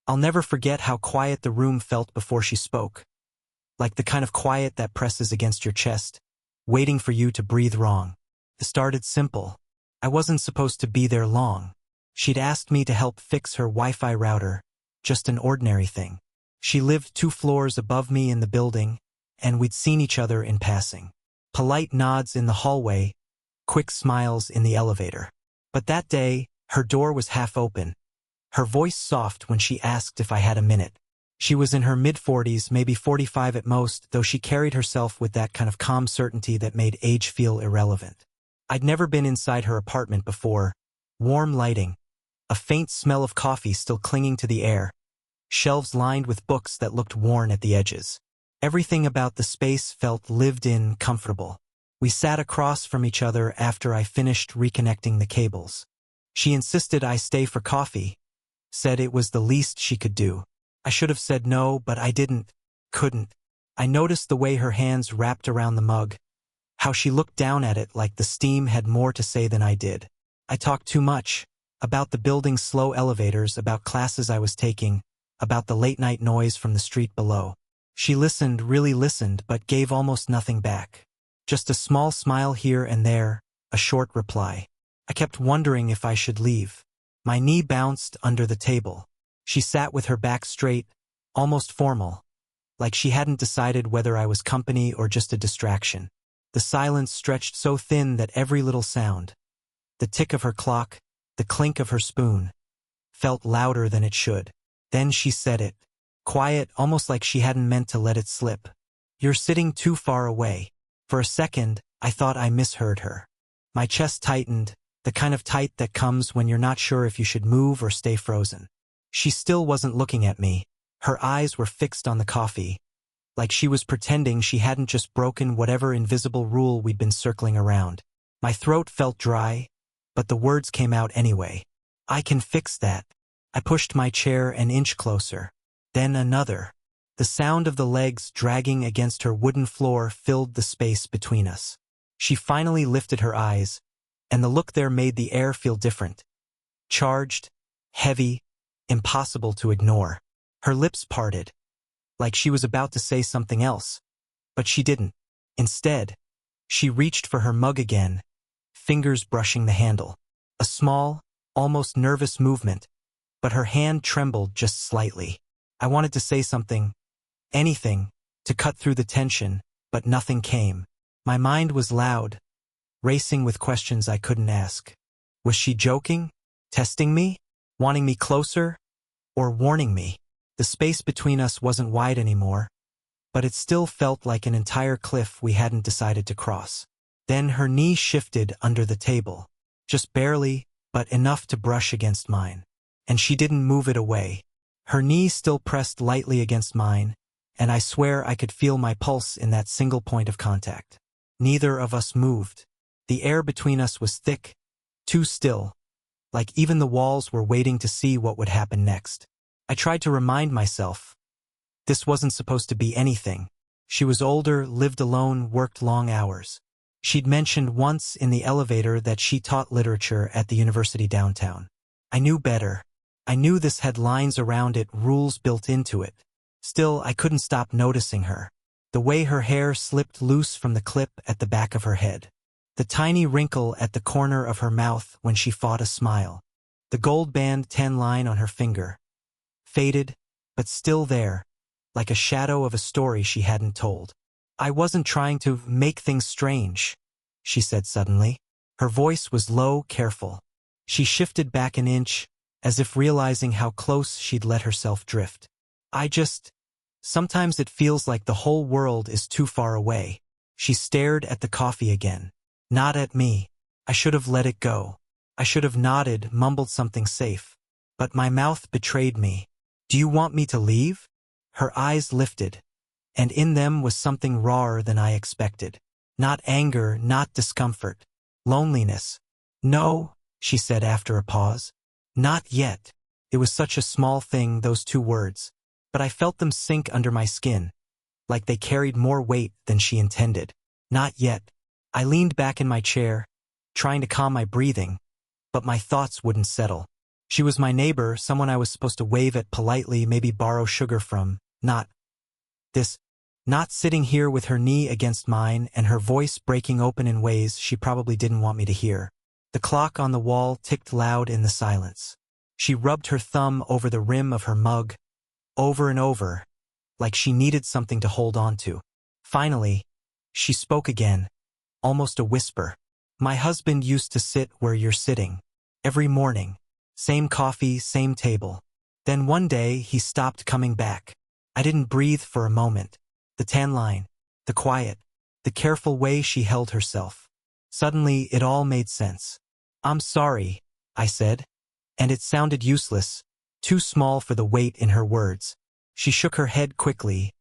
I'll never forget how quiet the room felt before she spoke. Like the kind of quiet that presses against your chest, waiting for you to breathe wrong. It started simple. I wasn't supposed to be there long. She'd asked me to help fix her Wi-Fi router, just an ordinary thing. She lived 2 floors above me in the building, and we'd seen each other in passing. Polite nods in the hallway, quick smiles in the elevator. But that day, her door was half open. Her voice soft when she asked if I had a minute. She was in her mid-40s, maybe 45 at most, though she carried herself with that kind of calm certainty that made age feel irrelevant. I'd never been inside her apartment before. Warm lighting, a faint smell of coffee still clinging to the air, shelves lined with books that looked worn at the edges. Everything about the space felt lived in, comfortable. We sat across from each other after I finished reconnecting the cables. She insisted I stay for coffee, said it was the least she could do. I should have said no, but I couldn't. I noticed the way her hands wrapped around the mug, how she looked down at it like the steam had more to say than I did. I talked too much, about the building's slow elevators, about classes I was taking, about the late-night noise from the street below. She listened, really listened, but gave almost nothing back. Just a small smile here and there, a short reply. I kept wondering if I should leave. My knee bounced under the table. She sat with her back straight, almost formal, like she hadn't decided whether I was company or just a distraction. The silence stretched so thin that every little sound, the tick of her clock, the clink of her spoon, felt louder than it should. Then she said it, quiet, almost like she hadn't meant to let it slip. "You're sitting too far away." For a second, I thought I misheard her. My chest tightened, the kind of tight that comes when you're not sure if you should move or stay frozen. She still wasn't looking at me. Her eyes were fixed on the coffee, like she was pretending she hadn't just broken whatever invisible rule we'd been circling around. My throat felt dry, but the words came out anyway. "I can fix that." I pushed my chair an inch closer. Then another. The sound of the legs dragging against her wooden floor filled the space between us. She finally lifted her eyes, and the look there made the air feel different. Charged, heavy, impossible to ignore. Her lips parted, like she was about to say something else, but she didn't. Instead, she reached for her mug again, fingers brushing the handle. A small, almost nervous movement, but her hand trembled just slightly. I wanted to say something, anything, to cut through the tension, but nothing came. My mind was loud, racing with questions I couldn't ask. Was she joking? Testing me? Wanting me closer? Or warning me? The space between us wasn't wide anymore, but it still felt like an entire cliff we hadn't decided to cross. Then her knee shifted under the table, just barely, but enough to brush against mine. And she didn't move it away. Her knee still pressed lightly against mine, and I swear I could feel my pulse in that single point of contact. Neither of us moved. The air between us was thick, too still, like even the walls were waiting to see what would happen next. I tried to remind myself, this wasn't supposed to be anything. She was older, lived alone, worked long hours. She'd mentioned once in the elevator that she taught literature at the university downtown. I knew better. I knew this had lines around it, rules built into it. Still, I couldn't stop noticing her. The way her hair slipped loose from the clip at the back of her head. The tiny wrinkle at the corner of her mouth when she fought a smile. The gold band 10 line on her finger. Faded, but still there, like a shadow of a story she hadn't told. "I wasn't trying to make things strange," she said suddenly. Her voice was low, careful. She shifted back an inch, as if realizing how close she'd let herself drift. Sometimes it feels like the whole world is too far away." She stared at the coffee again. Not at me. I should have let it go. I should have nodded, mumbled something safe. But my mouth betrayed me. "Do you want me to leave?" Her eyes lifted, and in them was something rawer than I expected. Not anger, not discomfort. Loneliness. "No," she said after a pause. "Not yet." It was such a small thing, those 2 words, but I felt them sink under my skin, like they carried more weight than she intended. Not yet. I leaned back in my chair, trying to calm my breathing, but my thoughts wouldn't settle. She was my neighbor, someone I was supposed to wave at politely, maybe borrow sugar from. This, not sitting here with her knee against mine and her voice breaking open in ways she probably didn't want me to hear. The clock on the wall ticked loud in the silence. She rubbed her thumb over the rim of her mug, over and over, like she needed something to hold on to. Finally, she spoke again, almost a whisper. My husband used to sit where you're sitting. Every morning. Same coffee, same table. Then one day, he stopped coming back. I didn't breathe for a moment. The tan line, the quiet, the careful way she held herself. Suddenly, it all made sense. I'm sorry, I said. And it sounded useless, too small for the weight in her words. She shook her head quickly,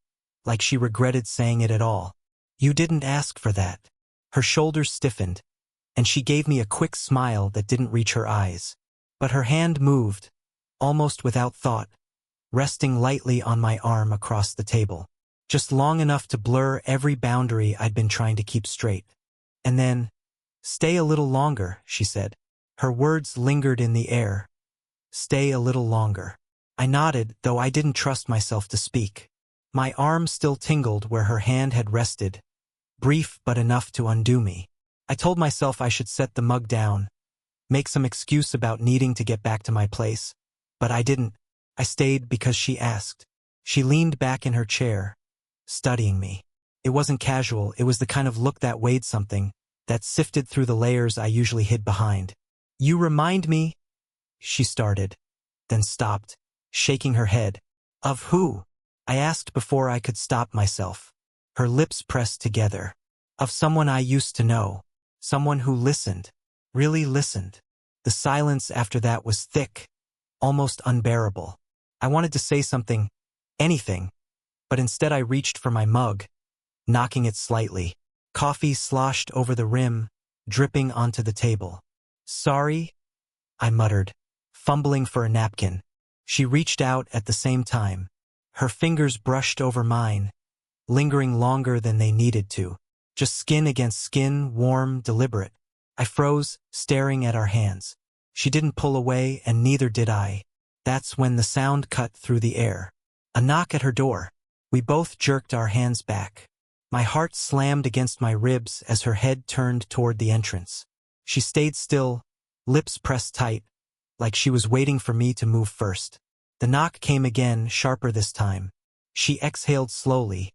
like she regretted saying it at all. You didn't ask for that. Her shoulders stiffened, and she gave me a quick smile that didn't reach her eyes. But her hand moved, almost without thought, resting lightly on my arm across the table, just long enough to blur every boundary I'd been trying to keep straight. And then, stay a little longer, she said. Her words lingered in the air. Stay a little longer. I nodded, though I didn't trust myself to speak. My arm still tingled where her hand had rested, brief but enough to undo me. I told myself I should set the mug down, make some excuse about needing to get back to my place. But I didn't. I stayed because she asked. She leaned back in her chair, studying me. It wasn't casual, it was the kind of look that weighed something, that sifted through the layers I usually hid behind. You remind me, she started, then stopped, shaking her head. Of who? I asked before I could stop myself. Her lips pressed together. Of someone I used to know. Someone who listened. Really listened. The silence after that was thick, almost unbearable. I wanted to say something, anything, but instead I reached for my mug, knocking it slightly. Coffee sloshed over the rim, dripping onto the table. Sorry, I muttered, fumbling for a napkin. She reached out at the same time. Her fingers brushed over mine, lingering longer than they needed to. Just skin against skin, warm, deliberate. I froze, staring at our hands. She didn't pull away, and neither did I. That's when the sound cut through the air. A knock at her door. We both jerked our hands back. My heart slammed against my ribs as her head turned toward the entrance. She stayed still, lips pressed tight, like she was waiting for me to move first. The knock came again, sharper this time. She exhaled slowly,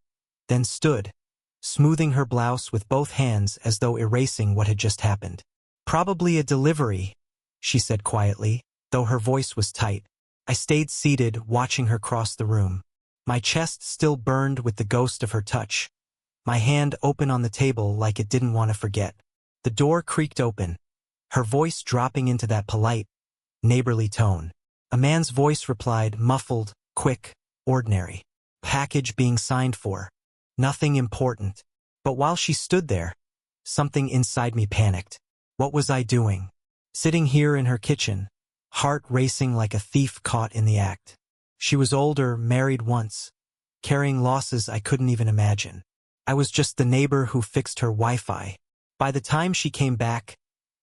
then stood, smoothing her blouse with both hands as though erasing what had just happened. Probably a delivery, she said quietly, though her voice was tight. I stayed seated, watching her cross the room. My chest still burned with the ghost of her touch, my hand open on the table like it didn't want to forget. The door creaked open, her voice dropping into that polite, neighborly tone. A man's voice replied, muffled, quick, ordinary. Package being signed for. Nothing important. But while she stood there, something inside me panicked. What was I doing? Sitting here in her kitchen, heart racing like a thief caught in the act. She was older, married once, carrying losses I couldn't even imagine. I was just the neighbor who fixed her Wi-Fi. By the time she came back,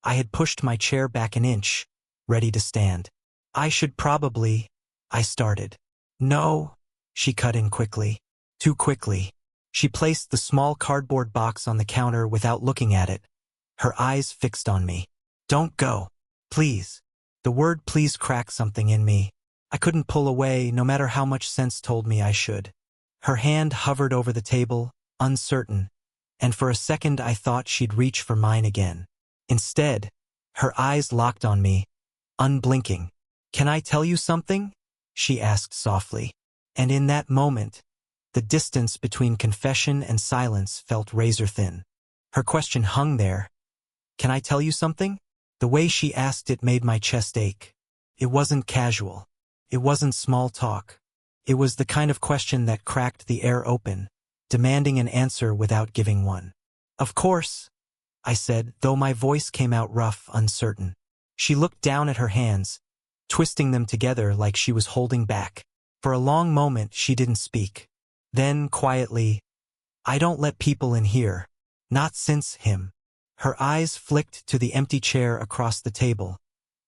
I had pushed my chair back an inch, ready to stand. I should probably, I started. No, she cut in quickly. Too quickly. She placed the small cardboard box on the counter without looking at it, her eyes fixed on me. Don't go. Please. The word please cracked something in me. I couldn't pull away, no matter how much sense told me I should. Her hand hovered over the table, uncertain, and for a second I thought she'd reach for mine again. Instead, her eyes locked on me, unblinking. Can I tell you something? She asked softly. And in that moment, the distance between confession and silence felt razor thin. Her question hung there. Can I tell you something? The way she asked it made my chest ache. It wasn't casual. It wasn't small talk. It was the kind of question that cracked the air open, demanding an answer without giving one. Of course, I said, though my voice came out rough, uncertain. She looked down at her hands, twisting them together like she was holding back. For a long moment, she didn't speak. Then, quietly, I don't let people in here. Not since him. Her eyes flicked to the empty chair across the table,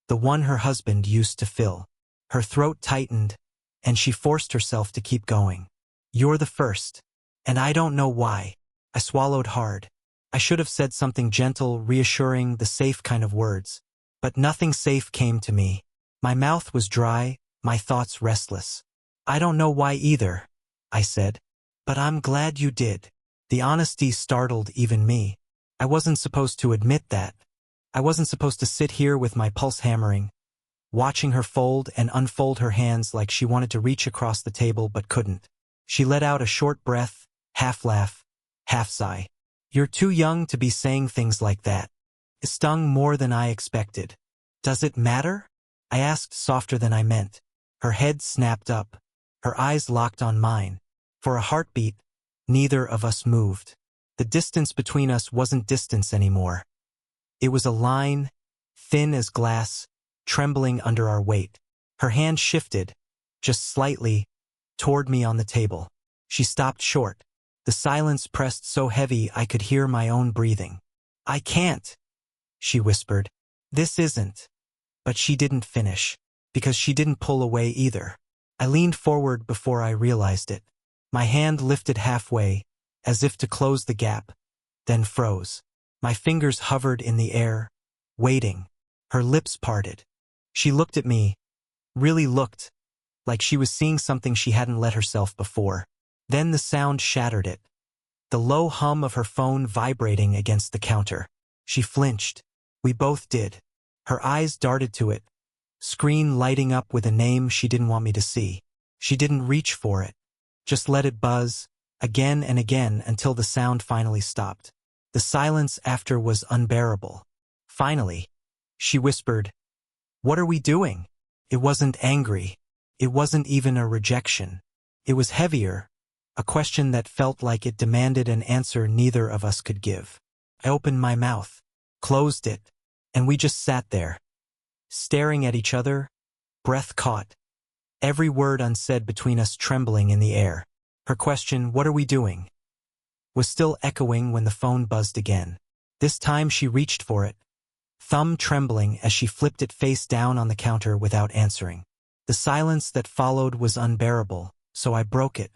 the one her husband used to fill. Her throat tightened, and she forced herself to keep going. You're the first. And I don't know why. I swallowed hard. I should have said something gentle, reassuring, the safe kind of words. But nothing safe came to me. My mouth was dry, my thoughts restless. I don't know why either, I said. But I'm glad you did. The honesty startled even me. I wasn't supposed to admit that. I wasn't supposed to sit here with my pulse hammering, watching her fold and unfold her hands like she wanted to reach across the table but couldn't. She let out a short breath, half laugh, half sigh. You're too young to be saying things like that. It stung more than I expected. Does it matter? I asked softer than I meant. Her head snapped up. Her eyes locked on mine. For a heartbeat, neither of us moved. The distance between us wasn't distance anymore. It was a line, thin as glass, trembling under our weight. Her hand shifted, just slightly, toward me on the table. She stopped short. The silence pressed so heavy I could hear my own breathing. I can't, she whispered. This isn't. But she didn't finish, because she didn't pull away either. I leaned forward before I realized it. My hand lifted halfway, as if to close the gap, then froze. My fingers hovered in the air, waiting. Her lips parted. She looked at me, really looked, like she was seeing something she hadn't let herself before. Then the sound shattered it. The low hum of her phone vibrating against the counter. She flinched. We both did. Her eyes darted to it, screen lighting up with a name she didn't want me to see. She didn't reach for it. Just let it buzz, again and again until the sound finally stopped. The silence after was unbearable. Finally, she whispered, "What are we doing?" It wasn't angry. It wasn't even a rejection. It was heavier, a question that felt like it demanded an answer neither of us could give. I opened my mouth, closed it, and we just sat there, staring at each other, breath caught, every word unsaid between us trembling in the air. Her question, "What are we doing?" was still echoing when the phone buzzed again. This time she reached for it, thumb trembling as she flipped it face down on the counter without answering. The silence that followed was unbearable, so I broke it.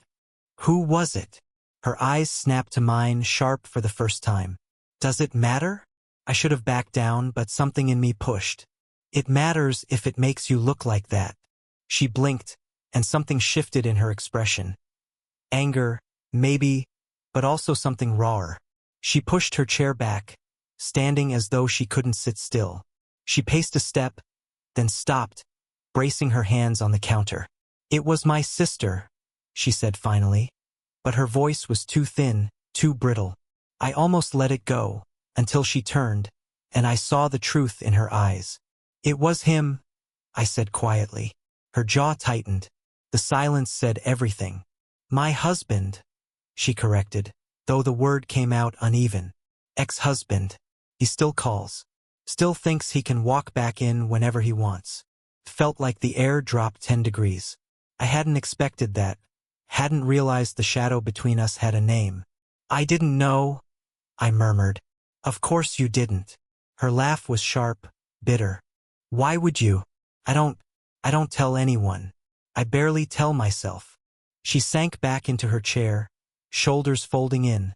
Who was it? Her eyes snapped to mine, sharp for the first time. Does it matter? I should have backed down, but something in me pushed. It matters if it makes you look like that. She blinked, and something shifted in her expression. Anger, maybe, but also something rawer. She pushed her chair back, standing as though she couldn't sit still. She paced a step, then stopped, bracing her hands on the counter. "It was my sister," she said finally, but her voice was too thin, too brittle. I almost let it go, until she turned, and I saw the truth in her eyes. "It was him," I said quietly. Her jaw tightened. The silence said everything. "My husband," she corrected, though the word came out uneven. "Ex-husband. He still calls. Still thinks he can walk back in whenever he wants." Felt like the air dropped 10 degrees. I hadn't expected that. Hadn't realized the shadow between us had a name. "I didn't know," I murmured. "Of course you didn't." Her laugh was sharp, bitter. "Why would you? I don't tell anyone. I barely tell myself." She sank back into her chair, shoulders folding in,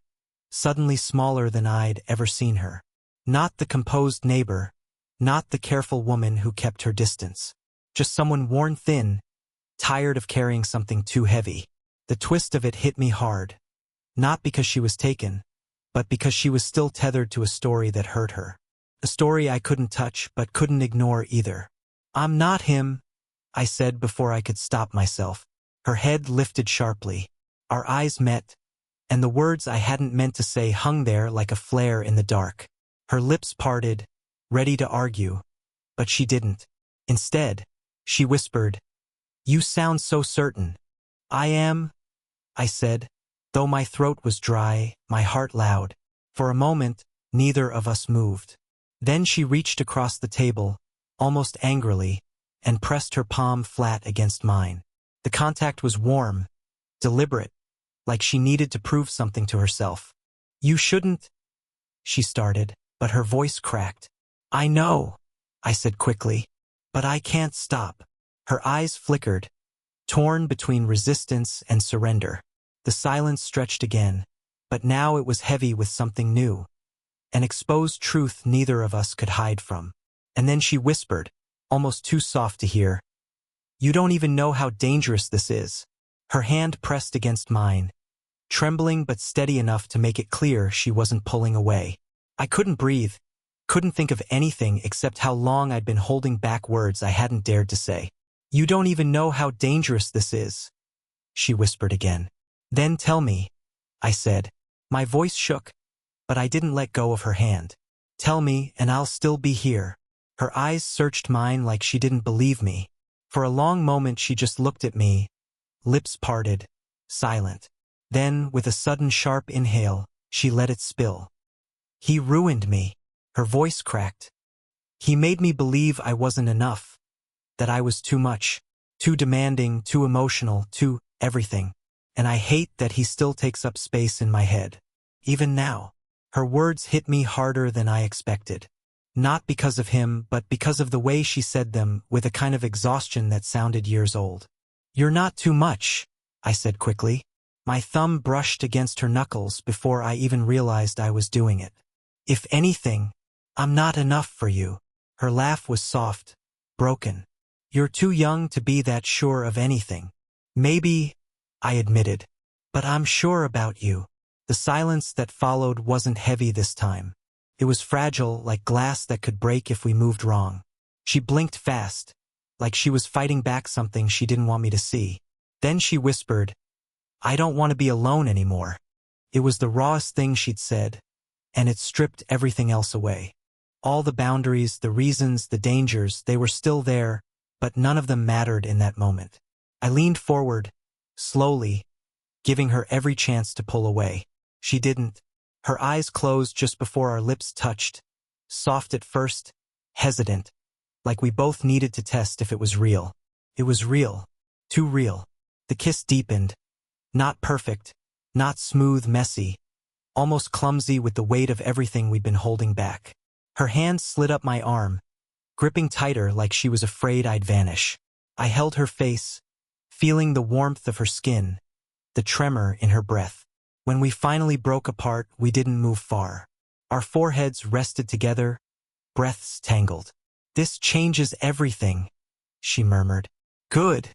suddenly smaller than I'd ever seen her. Not the composed neighbor, not the careful woman who kept her distance. Just someone worn thin, tired of carrying something too heavy. The twist of it hit me hard. Not because she was taken, but because she was still tethered to a story that hurt her. A story I couldn't touch, but couldn't ignore either. "I'm not him," I said before I could stop myself. Her head lifted sharply. Our eyes met, and the words I hadn't meant to say hung there like a flare in the dark. Her lips parted, ready to argue, but she didn't. Instead, she whispered, "You sound so certain." "I am," I said, though my throat was dry, my heart loud. For a moment, neither of us moved. Then she reached across the table, almost angrily, and pressed her palm flat against mine. The contact was warm, deliberate, like she needed to prove something to herself. "You shouldn't," she started, but her voice cracked. "I know," I said quickly. But I can't stop. Her eyes flickered, torn between resistance and surrender. The silence stretched again, but now it was heavy with something new. An exposed truth neither of us could hide from. And then she whispered, almost too soft to hear, "You don't even know how dangerous this is." Her hand pressed against mine, trembling but steady enough to make it clear she wasn't pulling away. I couldn't breathe, couldn't think of anything except how long I'd been holding back words I hadn't dared to say. "You don't even know how dangerous this is," she whispered again. "Then tell me," I said. My voice shook, but I didn't let go of her hand. "Tell me, and I'll still be here." Her eyes searched mine like she didn't believe me. For a long moment she just looked at me, lips parted, silent. Then, with a sudden sharp inhale, she let it spill. "He ruined me." Her voice cracked. "He made me believe I wasn't enough, that I was too much, too demanding, too emotional, too everything. And I hate that he still takes up space in my head. Even now." Her words hit me harder than I expected. Not because of him, but because of the way she said them, with a kind of exhaustion that sounded years old. "You're not too much," I said quickly. My thumb brushed against her knuckles before I even realized I was doing it. "If anything, I'm not enough for you." Her laugh was soft, broken. "You're too young to be that sure of anything." "Maybe," I admitted, "but I'm sure about you." The silence that followed wasn't heavy this time. It was fragile, like glass that could break if we moved wrong. She blinked fast, like she was fighting back something she didn't want me to see. Then she whispered, "I don't want to be alone anymore." It was the rawest thing she'd said, and it stripped everything else away. All the boundaries, the reasons, the dangers, they were still there, but none of them mattered in that moment. I leaned forward, slowly, giving her every chance to pull away. She didn't. Her eyes closed just before our lips touched, soft at first, hesitant, like we both needed to test if it was real. It was real. Too real. The kiss deepened. Not perfect, not smooth, messy, almost clumsy with the weight of everything we'd been holding back. Her hand slid up my arm, gripping tighter like she was afraid I'd vanish. I held her face, feeling the warmth of her skin, the tremor in her breath. When we finally broke apart, we didn't move far. Our foreheads rested together, breaths tangled. "This changes everything," she murmured. "Good,"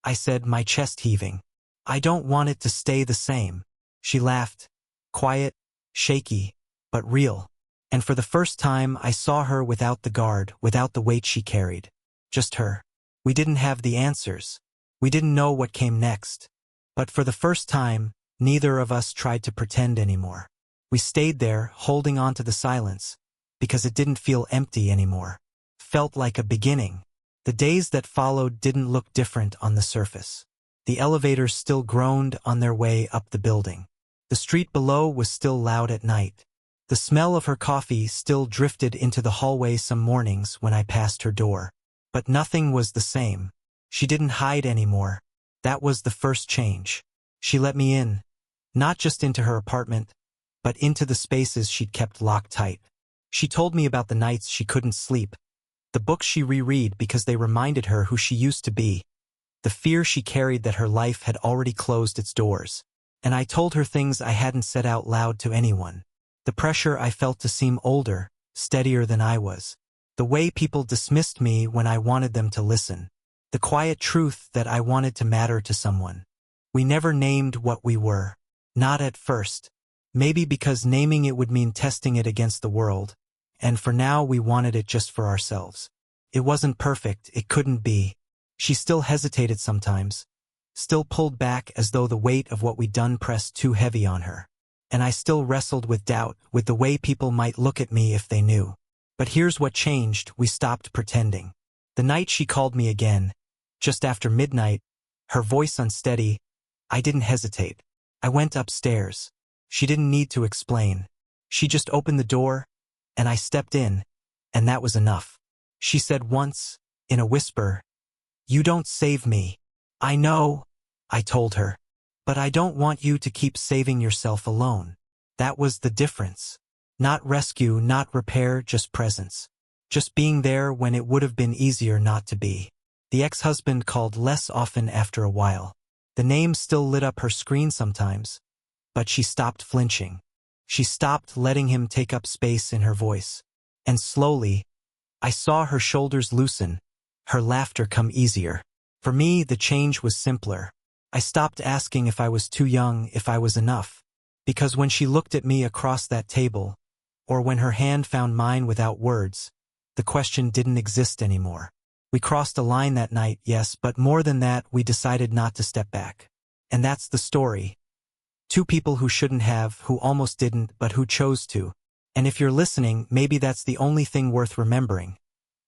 I said, my chest heaving. "I don't want it to stay the same." She laughed, quiet, shaky, but real. And for the first time, I saw her without the guard, without the weight she carried. Just her. We didn't have the answers. We didn't know what came next. But for the first time, neither of us tried to pretend anymore. We stayed there, holding on to the silence, because it didn't feel empty anymore. Felt like a beginning. The days that followed didn't look different on the surface. The elevators still groaned on their way up the building. The street below was still loud at night. The smell of her coffee still drifted into the hallway some mornings when I passed her door. But nothing was the same. She didn't hide anymore. That was the first change. She let me in. Not just into her apartment, but into the spaces she'd kept locked tight. She told me about the nights she couldn't sleep, the books she reread because they reminded her who she used to be, the fear she carried that her life had already closed its doors. And I told her things I hadn't said out loud to anyone. The pressure I felt to seem older, steadier than I was. The way people dismissed me when I wanted them to listen. The quiet truth that I wanted to matter to someone. We never named what we were. Not at first. Maybe because naming it would mean testing it against the world. And for now we wanted it just for ourselves. It wasn't perfect, it couldn't be. She still hesitated sometimes. Still pulled back as though the weight of what we'd done pressed too heavy on her. And I still wrestled with doubt, with the way people might look at me if they knew. But here's what changed, we stopped pretending. The night she called me again, just after midnight, her voice unsteady, I didn't hesitate. I went upstairs. She didn't need to explain. She just opened the door, and I stepped in, and that was enough. She said once, in a whisper, "You don't save me." "I know," I told her, "but I don't want you to keep saving yourself alone." That was the difference. Not rescue, not repair, just presence. just being there when it would have been easier not to be. The ex-husband called less often after a while. The name still lit up her screen sometimes, but she stopped flinching. She stopped letting him take up space in her voice. And slowly, I saw her shoulders loosen, her laughter come easier. For me, the change was simpler. I stopped asking if I was too young, if I was enough. Because when she looked at me across that table, or when her hand found mine without words, the question didn't exist anymore. We crossed a line that night, yes, but more than that, we decided not to step back. And that's the story. Two people who shouldn't have, who almost didn't, but who chose to. And if you're listening, maybe that's the only thing worth remembering.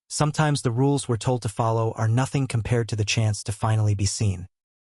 Sometimes the rules we're told to follow are nothing compared to the chance to finally be seen.